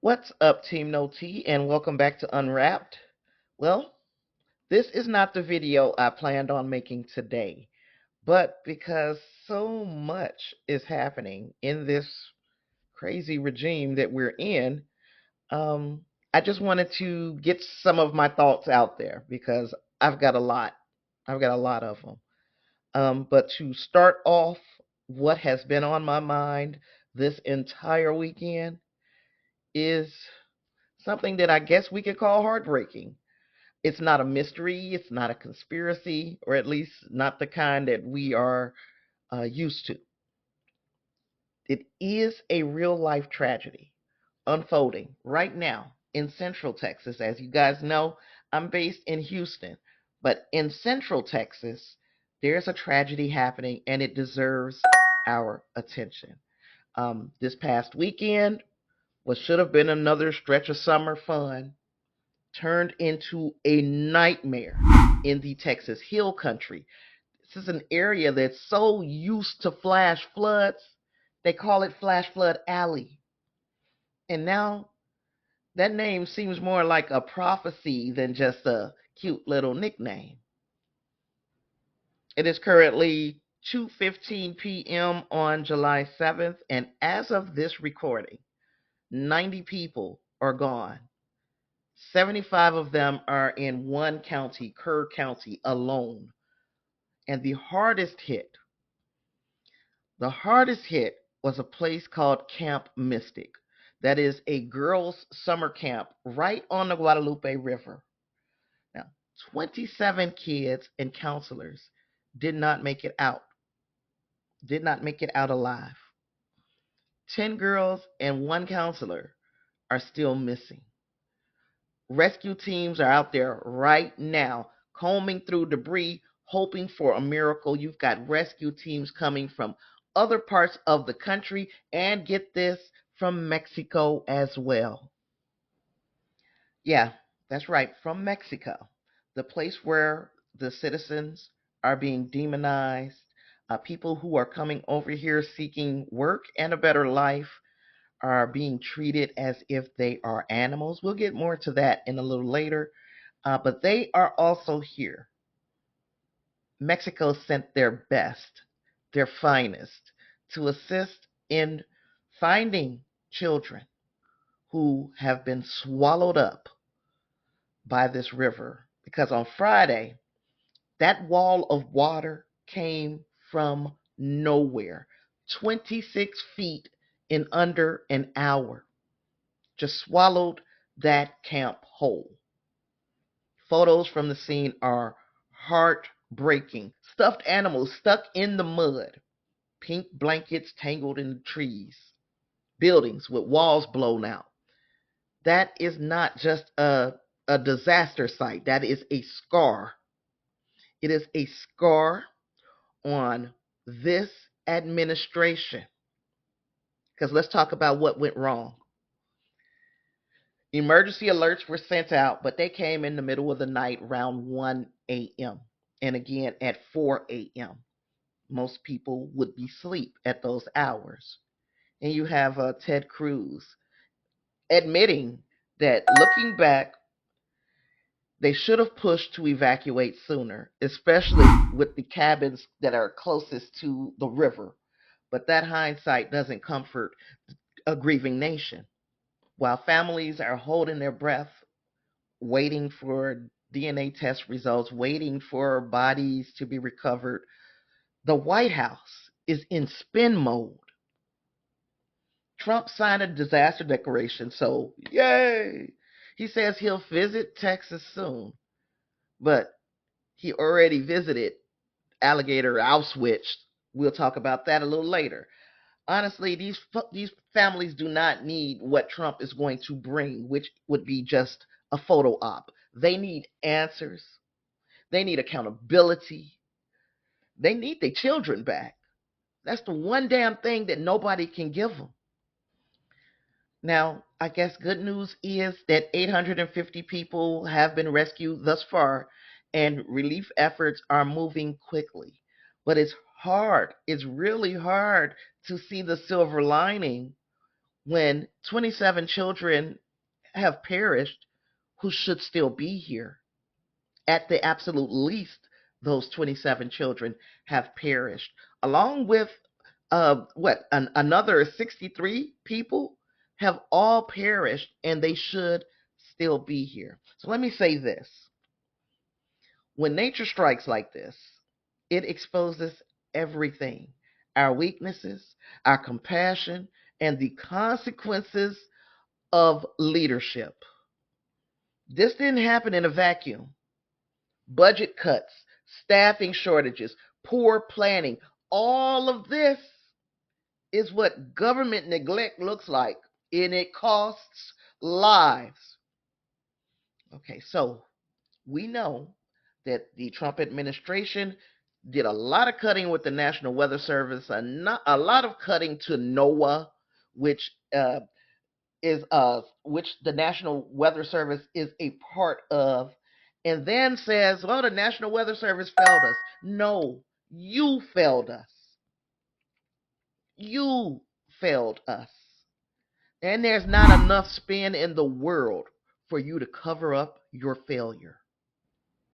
What's up, Team No T, and welcome back to UnWrapped. Well, this is not the video I planned on making today, but because so much is happening in this crazy regime that we're in, I just wanted to get some of my thoughts out there because I've got a lot. I've got a lot of them. But to start off, what has been on my mind this entire weekend is something that I guess we could call heartbreaking. It's not a mystery, it's not a conspiracy, or at least not the kind that we are used to. It is a real life tragedy unfolding right now in Central Texas. As you guys know, I'm based in Houston, but in Central Texas, there's a tragedy happening and it deserves our attention. This past weekend, what should have been another stretch of summer fun turned into a nightmare in the Texas Hill Country. This is an area that's so used to flash floods, they call it Flash Flood Alley. And now that name seems more like a prophecy than just a cute little nickname. It is currently 2:15 p.m. on July 7th, and as of this recording, 90 people are gone. 75 of them are in one county, Kerr County alone. And the hardest hit was a place called Camp Mystic. That is a girls' summer camp right on the Guadalupe River. Now, 27 kids and counselors did not make it out, did not make it out alive. 10 girls and one counselor are still missing. Rescue teams are out there right now combing through debris, hoping for a miracle. You've got rescue teams coming from other parts of the country and get this, from Mexico as well. Yeah, that's right, from Mexico, the place where the citizens are being demonized. People who are coming over here seeking work and a better life are being treated as if they are animals. We'll get more to that in a little later. But they are also here. Mexico sent their best, their finest, to assist in finding children who have been swallowed up by this river. Because on Friday, that wall of water came from nowhere, 26 feet in under an hour, just swallowed that camp whole. Photos from the scene are heartbreaking. Stuffed animals stuck in the mud, pink blankets tangled in the trees, buildings with walls blown out. That is not just a disaster site, that is a scar. It is a scar on this administration. Because let's talk about what went wrong. Emergency alerts were sent out, but they came in the middle of the night around 1 a.m. and again at 4 a.m. Most people would be asleep at those hours. And you have Ted Cruz admitting that looking back, they should have pushed to evacuate sooner, especially with the cabins that are closest to the river. But that hindsight doesn't comfort a grieving nation. While families are holding their breath, waiting for DNA test results, waiting for bodies to be recovered, the White House is in spin mode. Trump signed a disaster declaration, so yay! He says he'll visit Texas soon, but he already visited Alligator Auschwitz. We'll talk about that a little later. Honestly, these families do not need what Trump is going to bring, which would be just a photo op. They need answers. They need accountability. They need their children back. That's the one damn thing that nobody can give them. Now, I guess good news is that 850 people have been rescued thus far, and relief efforts are moving quickly. But it's hard. It's really hard to see the silver lining when 27 children have perished who should still be here? At the absolute least, those 27 children have perished, along with another 63 people have all perished, and they should still be here. So let me say this. When nature strikes like this, it exposes everything: our weaknesses, our compassion, and the consequences of leadership. This didn't happen in a vacuum. Budget cuts, staffing shortages, poor planning, all of this is what government neglect looks like, and it costs lives. Okay, so we know that the Trump administration did a lot of cutting with the National Weather Service, a lot of cutting to NOAA, which which the National Weather Service is a part of, and then says, well, the National Weather Service failed us. No, you failed us. You failed us. And there's not enough spin in the world for you to cover up your failure.